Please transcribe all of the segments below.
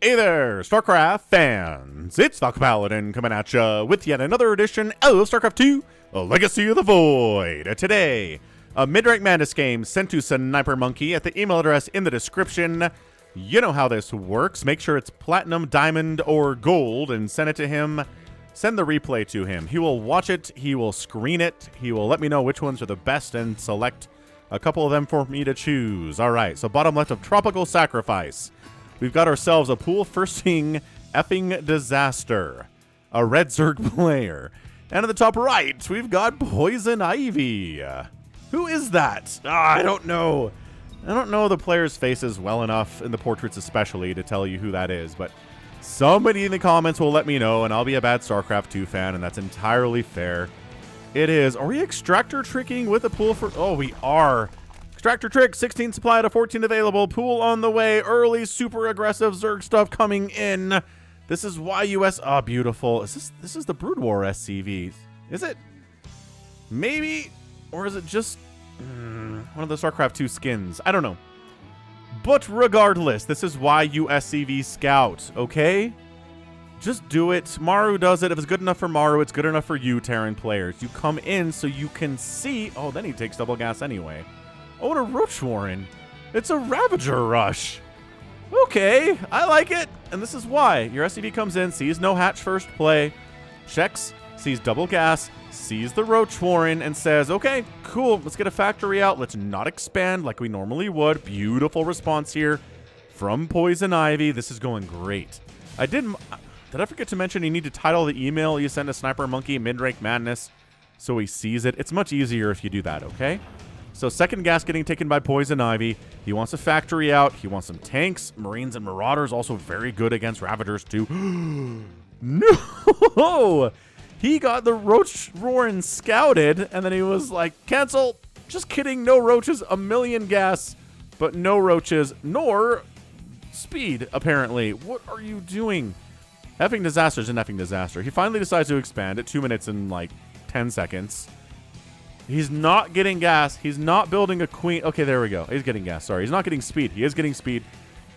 Hey there, StarCraft fans! It's Falcon Paladin coming at ya with yet another edition of StarCraft 2, A Legacy of the Void. Today, a mid-rank Madness game sent to Sniper Monkey at the email address in the description. You know how this works. Make sure it's platinum, diamond, or gold and send it to him. Send the replay to him. He will watch it, he will screen it, he will let me know which ones are the best and select a couple of them for me to choose. Alright, so bottom left of Tropical Sacrifice. We've got ourselves a pool firsting effing disaster. A red Zerg player. And at the top right, we've got Poison Ivy. Who is that? I don't know. I don't know the players' faces well enough, in the portraits especially, to tell you who that is. But somebody in the comments will let me know, and I'll be a bad StarCraft 2 fan, and that's entirely fair. It is. Are we extractor tricking with a pool for... Oh, we are. Extractor trick, 16 supply out of 14 available. Pool on the way. Early, super aggressive Zerg stuff coming in. This is YUS. Ah, beautiful. This is the Brood War SCV. Is it? Maybe? Or is it just one of the StarCraft 2 skins? I don't know. But regardless, this is YUSCV Scout, okay? Just do it. Maru does it. If it's good enough for Maru, it's good enough for you, Terran players. You come in so you can see... Oh, then he takes double gas anyway. Oh, and a Roach Warren. It's a Ravager Rush. Okay, I like it. And this is why. Your SCV comes in, sees no hatch first play, checks, sees double gas, sees the Roach Warren, and says, okay, cool, let's get a factory out. Let's not expand like we normally would. Beautiful response here from Poison Ivy. This is going great. Did I forget to mention you need to title the email you send to Sniper Monkey Mid-Rank Madness so he sees it? It's much easier if you do that, okay? So second gas getting taken by Poison Ivy. He wants a factory out. He wants some tanks. Marines and Marauders also very good against Ravagers too. No! He got the Roach Warren scouted, and then he was like, cancel. Just kidding. No roaches. A million gas, but no roaches, nor speed, apparently. What are you doing? Effing disaster is an effing disaster. He finally decides to expand at 2 minutes and like 10 seconds. He's not getting gas. He's not building a queen. Okay, there we go. He's getting gas. Sorry, he's not getting speed. He is getting speed.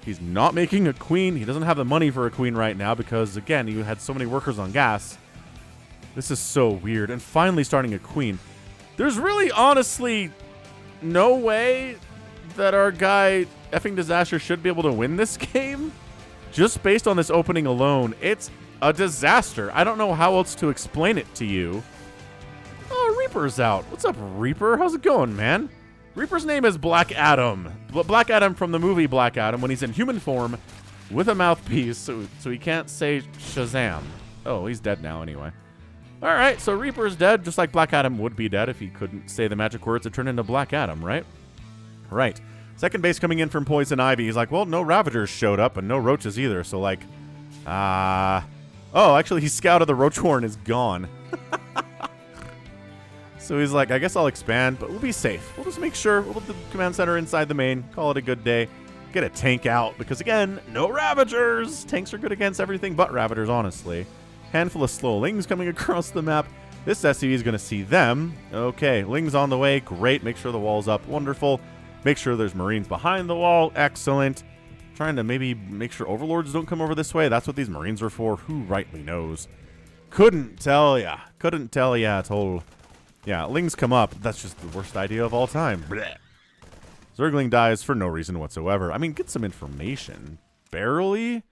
He's not making a queen. He doesn't have the money for a queen right now because, again, he had so many workers on gas. This is so weird. And finally starting a queen. There's really, honestly, no way that our guy, effing disaster, should be able to win this game. Just based on this opening alone, it's a disaster. I don't know how else to explain it to you. Oh, Reaper's out. What's up, Reaper? How's it going, man? Reaper's name is Black Adam. Black Adam from the movie Black Adam when he's in human form with a mouthpiece, so he can't say Shazam. Oh, he's dead now anyway. All right, so Reaper's dead, just like Black Adam would be dead if he couldn't say the magic words to turn into Black Adam, right? Right. Second base coming in from Poison Ivy. He's like, well, no Ravagers showed up and no Roaches either, so like, oh, actually, he scouted the Roach Warren is gone. So he's like, I guess I'll expand, but we'll be safe. We'll just make sure. We'll put the command center inside the main. Call it a good day. Get a tank out, because again, no Ravagers. Tanks are good against everything but Ravagers, honestly. Handful of slow Lings coming across the map. This SCV is going to see them. Okay, Lings on the way. Great. Make sure the wall's up. Wonderful. Make sure there's Marines behind the wall. Excellent. Trying to maybe make sure Overlords don't come over this way. That's what these Marines are for. Who rightly knows? Couldn't tell ya. Couldn't tell ya at all. Yeah, Lings come up. That's just the worst idea of all time. Blech. Zergling dies for no reason whatsoever. I mean, get some information. Barely?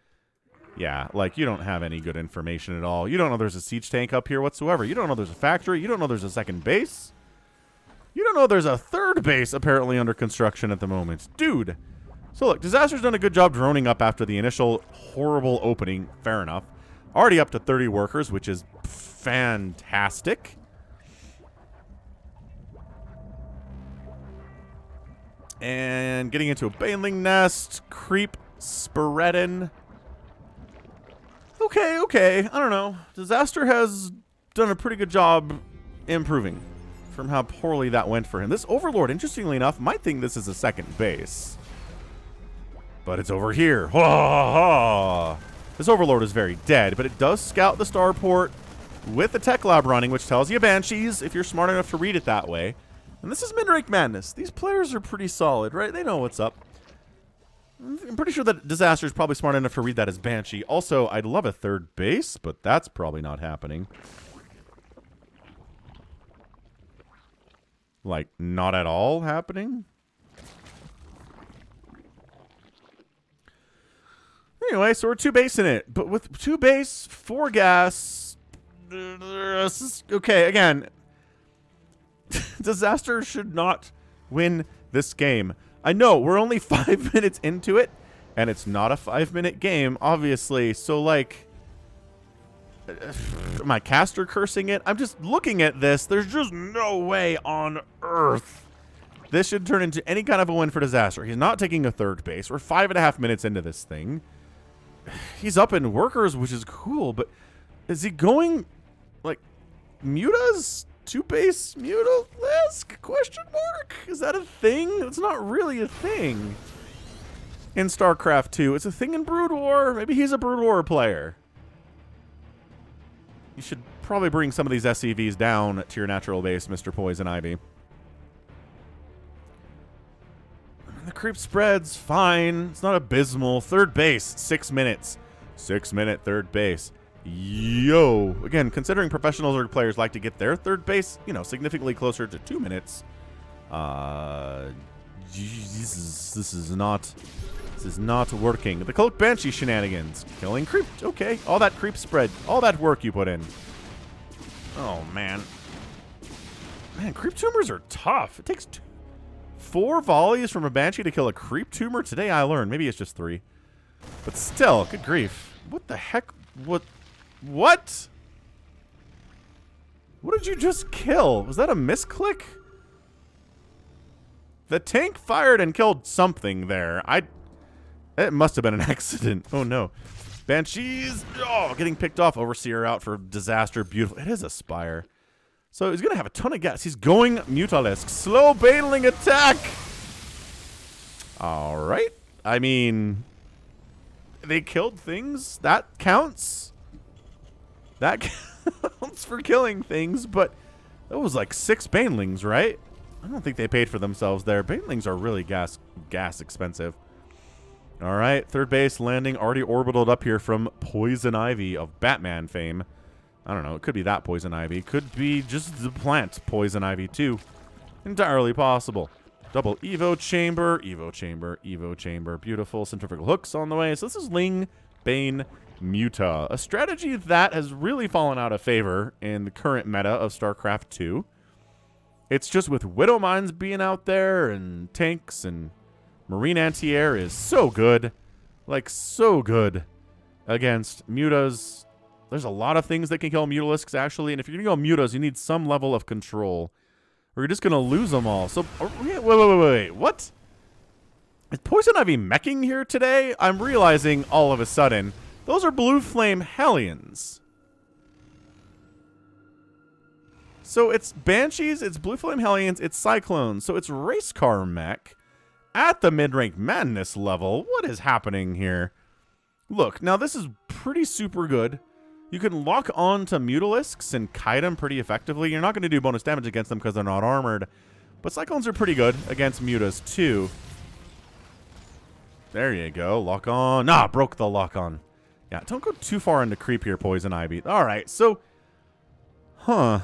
Yeah, like, you don't have any good information at all. You don't know there's a siege tank up here whatsoever. You don't know there's a factory. You don't know there's a second base. You don't know there's a third base apparently under construction at the moment. Dude. So, look, Disaster's done a good job droning up after the initial horrible opening. Fair enough. Already up to 30 workers, which is fantastic. And getting into a Baneling nest. Creep. Speredin. Okay. I don't know. Disaster has done a pretty good job improving from how poorly that went for him. This Overlord, interestingly enough, might think this is a second base. But it's over here. Ha, ha, ha. This Overlord is very dead, but it does scout the starport with the tech lab running, which tells you Banshees, if you're smart enough to read it that way. And this is Mid-Rank Madness. These players are pretty solid, right? They know what's up. I'm pretty sure that Disaster's probably smart enough to read that as Banshee. Also, I'd love a third base, but that's probably not happening. Like, not at all happening? Anyway, so we're 2 base in it. But with 2 base, 4 gas... Okay, again... Disaster should not win this game. I know, we're only 5 minutes into it, and it's not a 5-minute game, obviously. So, like... Am I caster cursing it? I'm just looking at this. There's just no way on earth this should turn into any kind of a win for Disaster. He's not taking a third base. We're 5.5 minutes into this thing. He's up in workers, which is cool, but is he going, like, Mutas? 2-base Mutalisk? Question mark? Is that a thing? It's not really a thing in StarCraft 2. It's a thing in Brood War. Maybe he's a Brood War player. You should probably bring some of these SCVs down to your natural base, Mr. Poison Ivy. The creep spread's fine. It's not abysmal. Third base, 6 minutes. 6-minute third base. Yo. Again, considering professionals or players like to get their third base, you know, significantly closer to 2 minutes. This is not working. The Cloak Banshee shenanigans. Killing creep. Okay. All that creep spread. All that work you put in. Oh, man. Man, creep tumors are tough. It takes 4 volleys from a Banshee to kill a creep tumor? Today I learned. Maybe it's just 3. But still, good grief. What the heck? What? What? What did you just kill? Was that a misclick? The tank fired and killed something there. It must have been an accident. Oh, no. Banshees. Oh, getting picked off. Overseer out for Disaster. Beautiful. It is a Spire. So he's going to have a ton of gas. He's going Mutalisk. Slow battling attack. All right. I mean, they killed things. That counts. That counts for killing things, but that was like 6 Banelings, right? I don't think they paid for themselves there. Banelings are really gas expensive. All right, third base landing already orbitalled up here from Poison Ivy of Batman fame. I don't know. It could be that Poison Ivy. Could be just the plant Poison Ivy too. Entirely possible. Double Evo Chamber, Evo Chamber, Evo Chamber. Beautiful centrifugal hooks on the way. So this is Ling, Bane, Muta. A strategy that has really fallen out of favor in the current meta of StarCraft 2. It's just with Widow Mines being out there and tanks and Marine Anti-Air is so good. Like, so good against Mutas. There's a lot of things that can kill Mutalisks, actually. And if you're going to go Mutas, you need some level of control. Or you're just going to lose them all. So, wait. What? Is Poison Ivy meching here today? I'm realizing all of a sudden. Those are Blue Flame Hellions. So it's Banshees, it's Blue Flame Hellions, it's Cyclones. So it's Race Car Mech at the Mid-Rank Madness level. What is happening here? Look, now this is pretty super good. You can lock on to Mutalisks and kite them pretty effectively. You're not going to do bonus damage against them because they're not armored. But Cyclones are pretty good against Mutas too. There you go. Lock on. Nah, broke the lock on. Yeah, don't go too far into creep here, Poison Ivy. All right, so... Huh.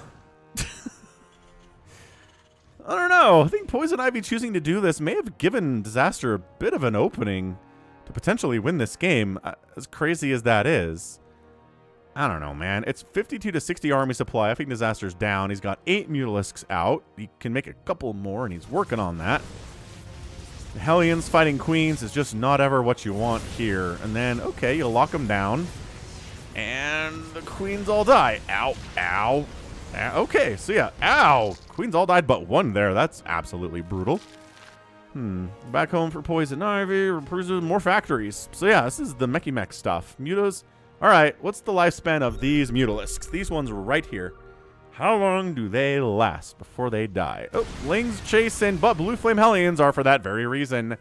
I don't know. I think Poison Ivy choosing to do this may have given Disaster a bit of an opening to potentially win this game, as crazy as that is. I don't know, man. It's 52 to 60 army supply. I think Disaster's down. He's got 8 Mutalisks out. He can make a couple more, and he's working on that. The Hellions fighting Queens is just not ever what you want here. And then, okay, you lock them down, and the Queens all die. Ow, ow. Okay, so yeah, ow. Queens all died but 1 there. That's absolutely brutal. Back home for Poison Ivy. More factories. So yeah, this is the Mechy Mech stuff. Mutas. All right, what's the lifespan of these Mutalisks? These ones right here. How long do they last before they die? Oh, Ling's chasing, but Blue Flame Hellions are for that very reason.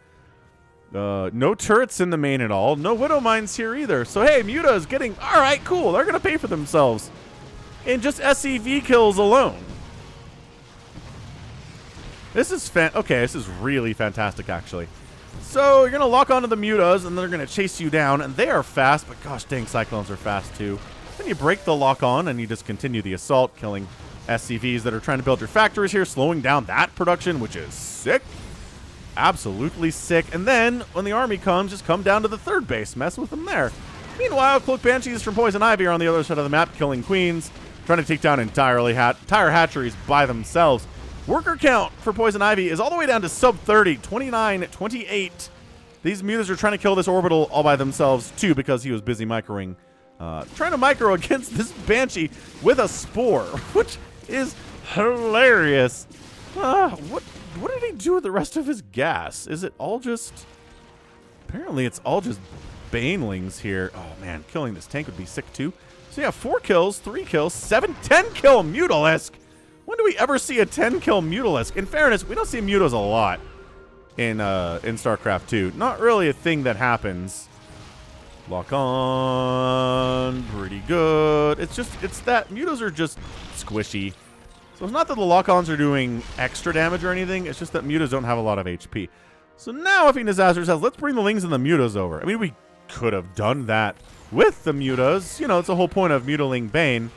No turrets in the main at all. No Widow Mines here either. So hey, Muta is getting... All right, cool. They're going to pay for themselves in just SCV kills alone. This is okay, this is really fantastic, actually. So you're going to lock onto the Mutas, and they're going to chase you down, and they are fast, but gosh dang, Cyclones are fast too. Then you break the lock on, and you just continue the assault, killing SCVs that are trying to build your factories here, slowing down that production, which is sick. Absolutely sick. And then, when the army comes, just come down to the third base, mess with them there. Meanwhile, Cloak Banshees from Poison Ivy are on the other side of the map, killing queens, trying to take down entire hatcheries by themselves. Worker count for Poison Ivy is all the way down to sub 30, 29, 28. These mutas are trying to kill this orbital all by themselves, too, because he was busy microing. Trying to micro against this Banshee with a Spore, which is hilarious. What did he do with the rest of his gas? Is it all just... Apparently it's all just Banelings here. Oh, man, killing this tank would be sick, too. So, yeah, 4 kills, 3 kills, 7, 10-kill Mutalisk. When do we ever see a 10-kill Mutalisk? In fairness, we don't see Mutas a lot in StarCraft 2. Not really a thing that happens. Lock on. Pretty good. It's that Mutas are just squishy. So it's not that the lock-ons are doing extra damage or anything. It's just that Mutas don't have a lot of HP. So now Effing Disaster says, let's bring the Lings and the Mutas over. I mean, we could have done that with the Mutas. You know, it's the whole point of Mutaling Bane.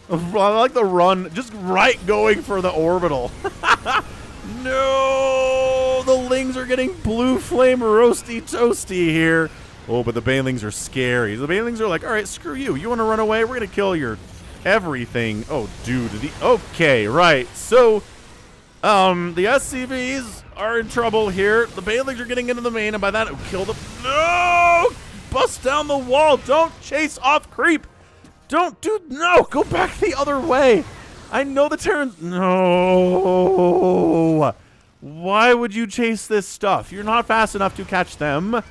I like the run, just right going for the orbital. No! The Lings are getting blue flame roasty toasty here. Oh, but the Banelings are scary. The Banelings are like, all right, screw you. You want to run away? We're going to kill your everything. Oh, dude. Okay, right. So, the SCVs are in trouble here. The Banelings are getting into the main, and by that, it will kill them. No! Bust down the wall. Don't chase off creep. No, go back the other way. I know the Terrans. No. Why would you chase this stuff? You're not fast enough to catch them.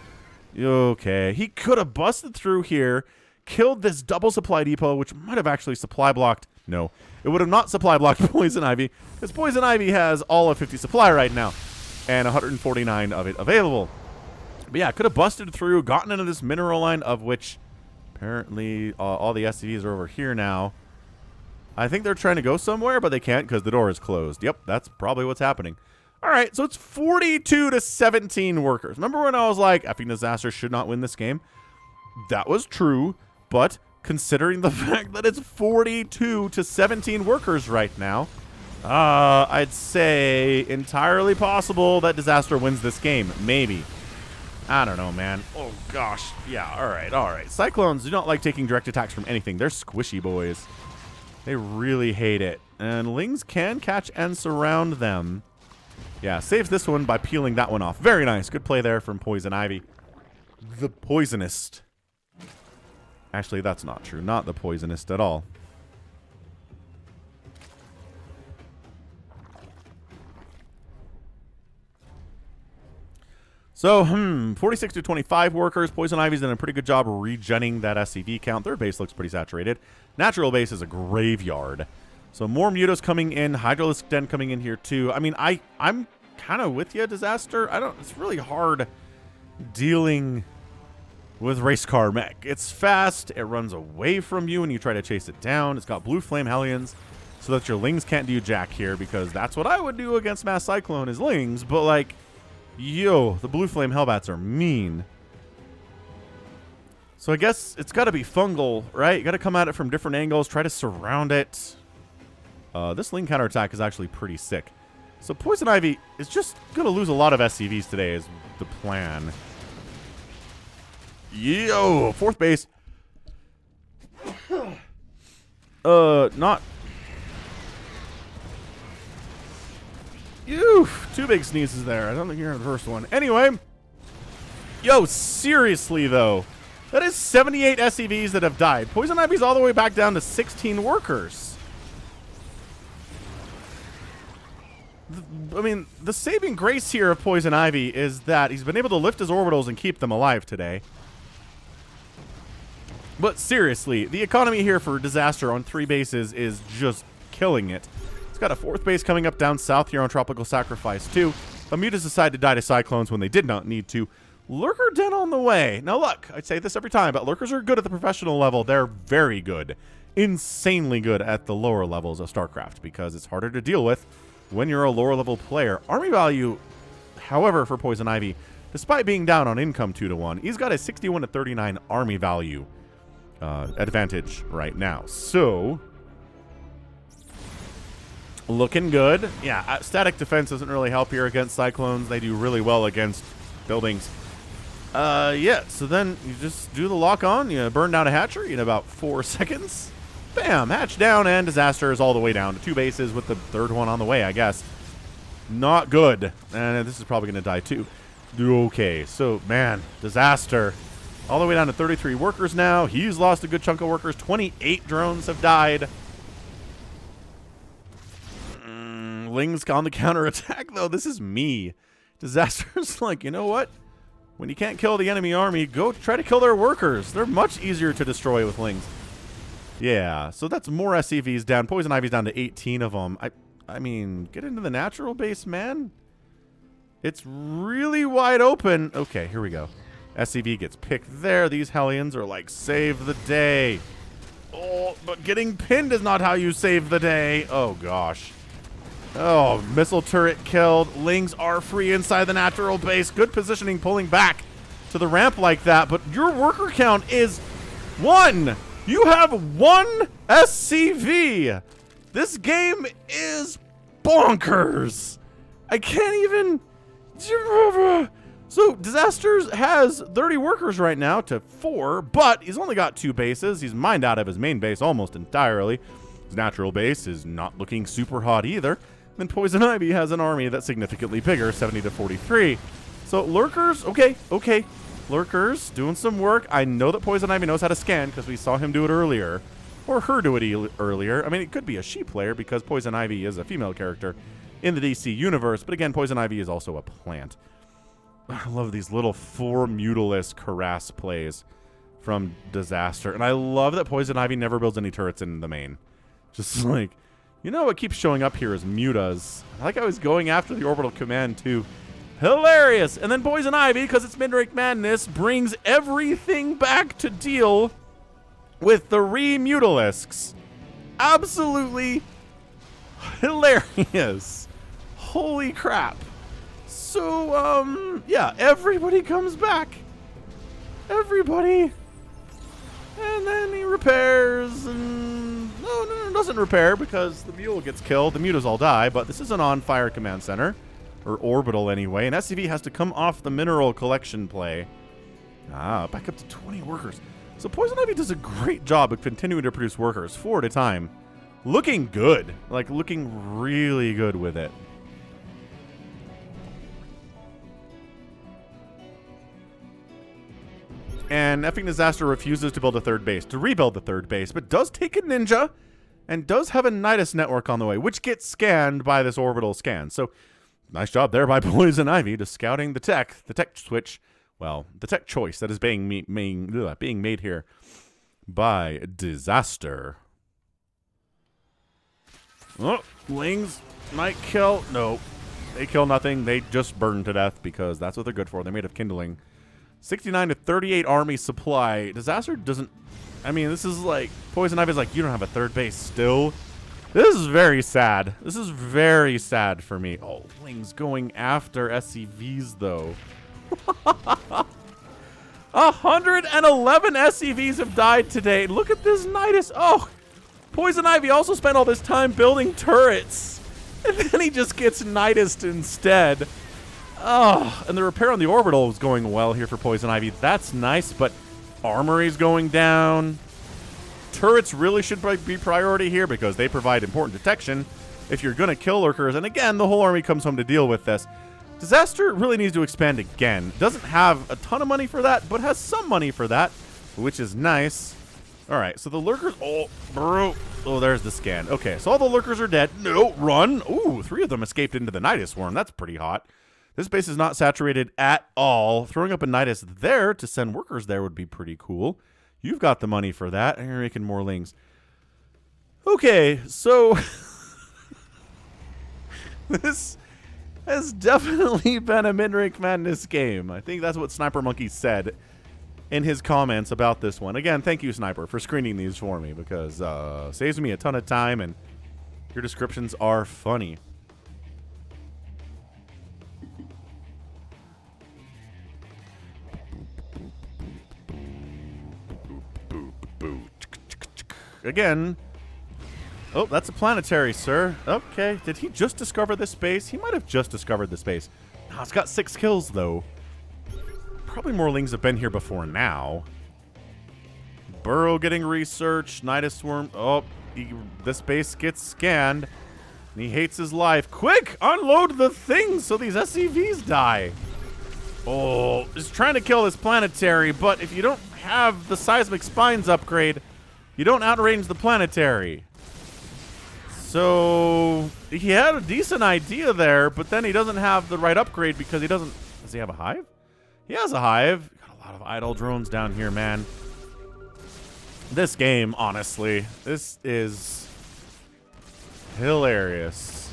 Okay. He could have busted through here, killed this double supply depot, which might have actually supply blocked. No, it would have not supply blocked Poison Ivy, because Poison Ivy has all of 50 supply right now, and 149 of it available. But yeah, could have busted through, gotten into this mineral line, of which... Apparently, all the SCVs are over here now. I think they're trying to go somewhere, but they can't because the door is closed. Yep, that's probably what's happening. All right, so it's 42 to 17 workers. Remember when I was like, Effing Disaster should not win this game? That was true, but considering the fact that it's 42 to 17 workers right now, I'd say entirely possible that Disaster wins this game. Maybe. I don't know, man. Oh, gosh. Yeah, all right, all right. Cyclones do not like taking direct attacks from anything. They're squishy boys. They really hate it. And Lings can catch and surround them. Yeah, saves this one by peeling that one off. Very nice. Good play there from Poison Ivy. The Poisonist. Actually, that's not true. Not the Poisonist at all. So, 46 to 25 workers. Poison Ivy's done a pretty good job regenning that SCV count. Their base looks pretty saturated. Natural base is a graveyard. So more Mutas coming in. Hydralisk Den coming in here too. I mean, I'm kind of with you, Disaster. It's really hard dealing with Race Car Mech. It's fast. It runs away from you when you try to chase it down. It's got blue flame Hellions so that your Lings can't do jack here, because that's what I would do against Mass Cyclone is Lings, but like... Yo, the blue flame Hellbats are mean. So I guess it's got to be fungal, right? You got to come at it from different angles, try to surround it. This Ling counterattack is actually pretty sick. So Poison Ivy is just going to lose a lot of SCVs today is the plan. Yo, fourth base. Not... Oof, 2 big sneezes there. I don't think you're in the first one. Anyway. Yo, seriously, though. That is 78 SCVs that have died. Poison Ivy's all the way back down to 16 workers. I mean, the saving grace here of Poison Ivy is that he's been able to lift his orbitals and keep them alive today. But seriously, the economy here for Disaster on 3 bases is just killing it. It's got a 4th base coming up down south here on Tropical Sacrifice, too. The Mutas decided to die to Cyclones when they did not need to. Lurker Den on the way. Now, look, I say this every time, but Lurkers are good at the professional level. They're very good. Insanely good at the lower levels of StarCraft, because it's harder to deal with when you're a lower level player. Army value, however, for Poison Ivy, despite being down on income 2-1, he's got a 61-39 army value advantage right now. So, looking good. Yeah, static defense doesn't really help here against cyclones. They do really well against buildings. Yeah, so then you just do the lock on. You burn down a hatchery in about 4 seconds. Bam, hatch down, and disaster is all the way down to 2 bases with the 3rd one on the way, I guess. Not good. And this is probably going to die too. Okay, so, man, disaster. All the way down to 33 workers now. He's lost a good chunk of workers. 28 drones have died. Ling's on the counterattack, though. This is me. Disaster's like, you know what? When you can't kill the enemy army, go try to kill their workers. They're much easier to destroy with Lings. Yeah, so that's more SCVs down. Poison Ivy's down to 18 of them. I mean, get into the natural base, man. It's really wide open. Okay, here we go. SCV gets picked there. These Hellions are like, save the day. Oh, but getting pinned is not how you save the day. Oh, gosh. Oh, missile turret killed. Lings are free inside the natural base. Good positioning pulling back to the ramp like that. But your worker count is 1. You have 1 SCV. This game is bonkers. I can't even... So, Disasters has 30 workers right now to 4, but he's only got 2 bases. He's mined out of his main base almost entirely. His natural base is not looking super hot either. Then Poison Ivy has an army that's significantly bigger, 70-43. So, Lurkers, okay. Lurkers, doing some work. I know that Poison Ivy knows how to scan because we saw him do it earlier. Or her do it earlier. I mean, it could be a she player because Poison Ivy is a female character in the DC universe. But again, Poison Ivy is also a plant. I love these little 4 Mutalisk harass plays from Disaster. And I love that Poison Ivy never builds any turrets in the main. Just like, you know what keeps showing up here is Mutas. I like how he's going after the Orbital Command too. Hilarious! And then Poison Ivy, because it's Midrank Madness, brings everything back to deal with the Mutalisks. Absolutely hilarious. Holy crap. So, yeah, everybody comes back. Everybody. And then he repairs, and no, doesn't repair because the mule gets killed. The mutas all die, but this is an on-fire command center, or orbital anyway, and SCV has to come off the mineral collection play. Back up to 20 workers. So Poison Ivy does a great job of continuing to produce workers, 4 at a time. Looking good, like looking really good with it. And effing Disaster refuses to build a 3rd base, to rebuild the 3rd base, but does take a ninja and does have a Nidus network on the way, which gets scanned by this orbital scan. So nice job there by Poison Ivy to scouting the tech switch, well, the tech choice that is being made here by Disaster. Oh, Lings might kill. No, they kill nothing. They just burn to death because that's what they're good for. They're made of kindling. 69-38 army supply. Disaster doesn't... I mean, this is like... Poison Ivy's like, you don't have a 3rd base still? This is very sad. This is very sad for me. Oh, Ling's going after SCVs, though. 111 SCVs have died today. Look at this Nidus. Oh, Poison Ivy also spent all this time building turrets. And then he just gets Nidus'd instead. Oh, and the repair on the orbital is going well here for Poison Ivy. That's nice, but armory's going down. Turrets really should be priority here because they provide important detection if you're going to kill lurkers. And again, the whole army comes home to deal with this. Disaster really needs to expand again. Doesn't have a ton of money for that, but has some money for that, which is nice. All right, so the lurkers... Oh, bro. Oh, there's the scan. Okay, so all the lurkers are dead. No, run. Ooh, 3 of them escaped into the Nidus Swarm. That's pretty hot. This base is not saturated at all. Throwing up a Nidus there to send workers there would be pretty cool. You've got the money for that, and you're making more Lings. Okay, so... this has definitely been a Midrank Madness game. I think that's what Sniper Monkey said in his comments about this one. Again, thank you, Sniper, for screening these for me because saves me a ton of time, and your descriptions are funny. again. Oh, that's a planetary, sir. Okay, did he just discover this space? He might have just discovered the space. Oh, it's got 6 kills, though. Probably more Lings have been here before now. Burrow getting researched. Nidus Swarm. Oh, this base gets scanned. And he hates his life. Quick, unload the thing so these SCVs die. Oh, he's trying to kill this planetary, but if you don't have the seismic spines upgrade, you don't outrange the planetary. So he had a decent idea there, but then he doesn't have the right upgrade because he doesn't. Does he have a hive? He has a hive. Got a lot of idle drones down here, man. This game, honestly, this is hilarious.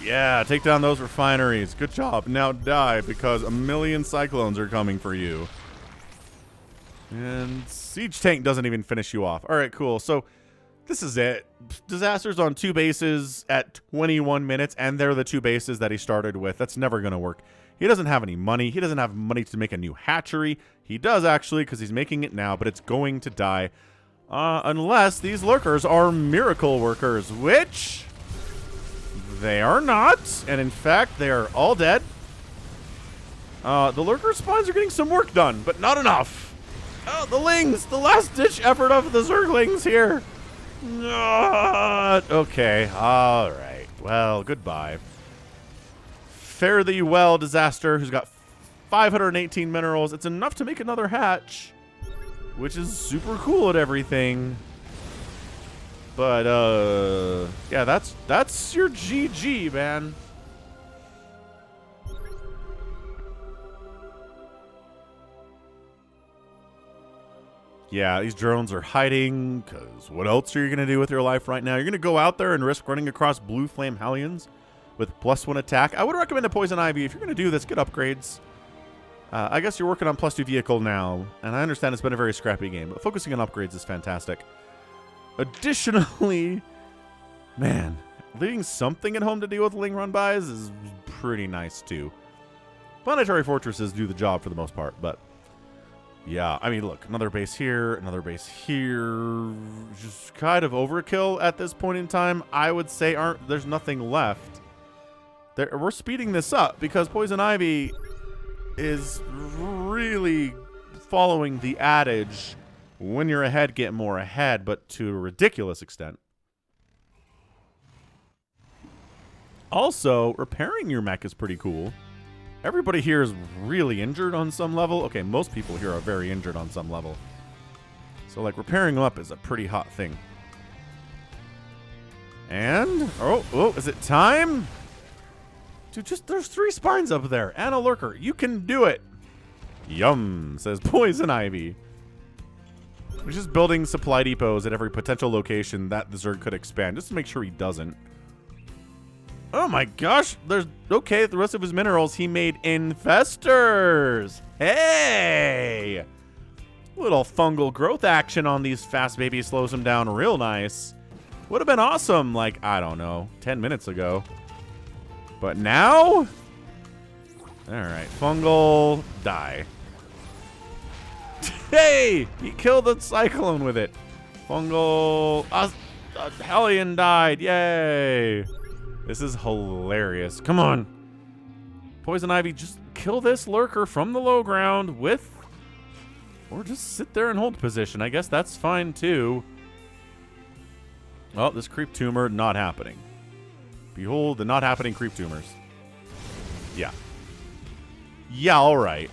Yeah, take down those refineries. Good job. Now die because a million cyclones are coming for you. And Siege Tank doesn't even finish you off. All right, cool. So this is it. Disasters on 2 bases at 21 minutes, and they're the 2 bases that he started with. That's never going to work. He doesn't have any money. He doesn't have money to make a new hatchery. He does, actually, because he's making it now, but it's going to die. Unless these lurkers are miracle workers, which they are not. And in fact, they are all dead. The lurker spawns are getting some work done, but not enough. Oh, the Lings! The last-ditch effort of the Zerglings here. Okay, all right. Well, goodbye. Fare thee well, Disaster, who's got 518 minerals. It's enough to make another hatch, which is super cool at everything. But, yeah, that's your GG, man. Yeah, these drones are hiding, because what else are you going to do with your life right now? You're going to go out there and risk running across blue flame Hellions with +1 attack. I would recommend a Poison Ivy. If you're going to do this, get upgrades. I guess you're working on +2 vehicle now, and I understand it's been a very scrappy game, but focusing on upgrades is fantastic. Additionally, man, leaving something at home to deal with Ling run-bys is pretty nice, too. Planetary fortresses do the job for the most part, but yeah, I mean, look, another base here, another base here. Just kind of overkill at this point in time. I would say there's nothing left. We're speeding this up because Poison Ivy is really following the adage, when you're ahead, get more ahead, but to a ridiculous extent. Also, repairing your mech is pretty cool. Everybody here is really injured on some level. Okay, most people here are very injured on some level. So, like, repairing them up is a pretty hot thing. And, oh, is it time? Dude, there's 3 spines up there and a lurker. You can do it. Yum, says Poison Ivy. We're just building supply depots at every potential location that the Zerg could expand, just to make sure he doesn't. Oh my gosh, okay, the rest of his minerals he made infestors. Hey! Little fungal growth action on these fast babies slows him down real nice. Would have been awesome, like, I don't know, 10 minutes ago. But now? Alright, fungal, die. Hey! He killed the cyclone with it. Fungal, Hellion died, yay! This is hilarious. Come on. Poison Ivy, just kill this lurker from the low ground with... Or just sit there and hold position. I guess that's fine, too. Oh, this creep tumor, not happening. Behold the not happening creep tumors. Yeah. Yeah, all right.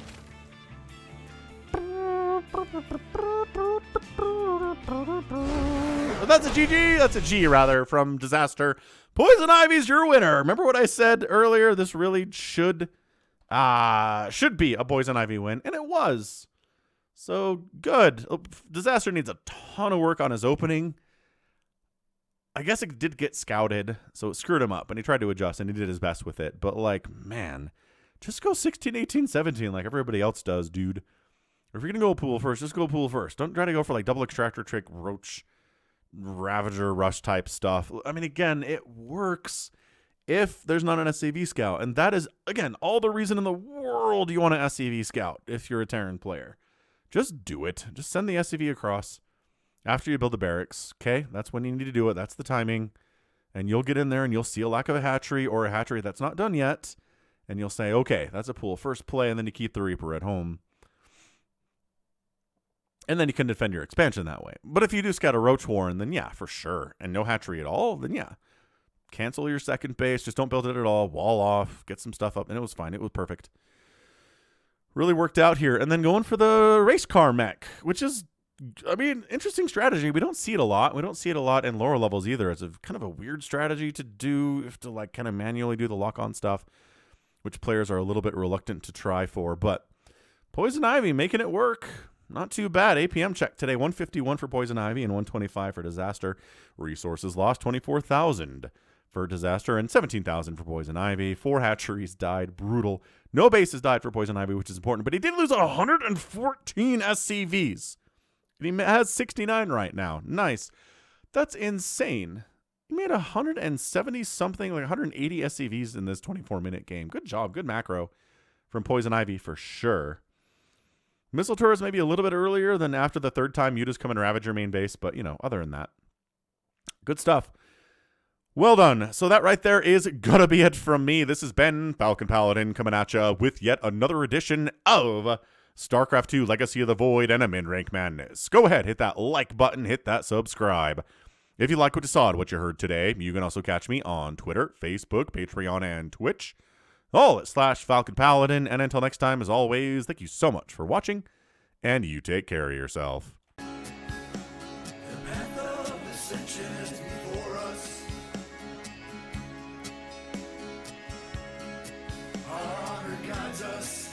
That's a GG. That's a G, rather, from Disaster. Poison Ivy's your winner. Remember what I said earlier? This really should be a Poison Ivy win, and it was. So good. Disaster needs a ton of work on his opening. I guess it did get scouted, so it screwed him up, and he tried to adjust, and he did his best with it. But, like, man, just go 16, 18, 17 like everybody else does, dude. Or if you're going to go pool first, just go pool first. Don't try to go for, like, double extractor trick, roach, Ravager, rush type stuff. I mean, again, it works if there's not an SCV scout. And that is, again, all the reason in the world you want an SCV scout if you're a Terran player. just do it. Just send the SCV across after you build the barracks. Okay, that's when you need to do it. That's the timing. And you'll get in there and you'll see a lack of a hatchery or a hatchery that's not done yet. And you'll say, okay, that's a pool. First play, and then you keep the Reaper at home. And then you can defend your expansion that way. But if you do scout a Roach Warren, then yeah, for sure. And no hatchery at all, then yeah. Cancel your second base. Just don't build it at all. Wall off. Get some stuff up. And it was fine. It was perfect. Really worked out here. And then going for the race car mech, which is, I mean, interesting strategy. We don't see it a lot. We don't see it a lot in lower levels either. It's a kind of a weird strategy to do. You have to like kind of manually do the lock-on stuff, which players are a little bit reluctant to try for. But Poison Ivy making it work. Not too bad. APM check today. 151 for Poison Ivy and 125 for Disaster. Resources lost 24,000 for Disaster and 17,000 for Poison Ivy. 4 hatcheries died. Brutal. No bases died for Poison Ivy, which is important. But he did lose 114 SCVs. And he has 69 right now. Nice. That's insane. He made 170-something, like 180 SCVs in this 24-minute game. Good job. Good macro from Poison Ivy for sure. Missile turrets maybe a little bit earlier than after the third time Muta's come and ravage your main base. But, you know, other than that, good stuff. Well done. So that right there is going to be it from me. This has been Falcon Paladin coming at you with yet another edition of StarCraft 2 Legacy of the Void and a Mid-Rank Madness. Go ahead, hit that like button, hit that subscribe. If you like what you saw and what you heard today, you can also catch me on Twitter, Facebook, Patreon, and Twitch. All at /Falcon Paladin. And until next time, as always, thank you so much for watching, and you take care of yourself. The path of ascension is before us. Our honor guides us.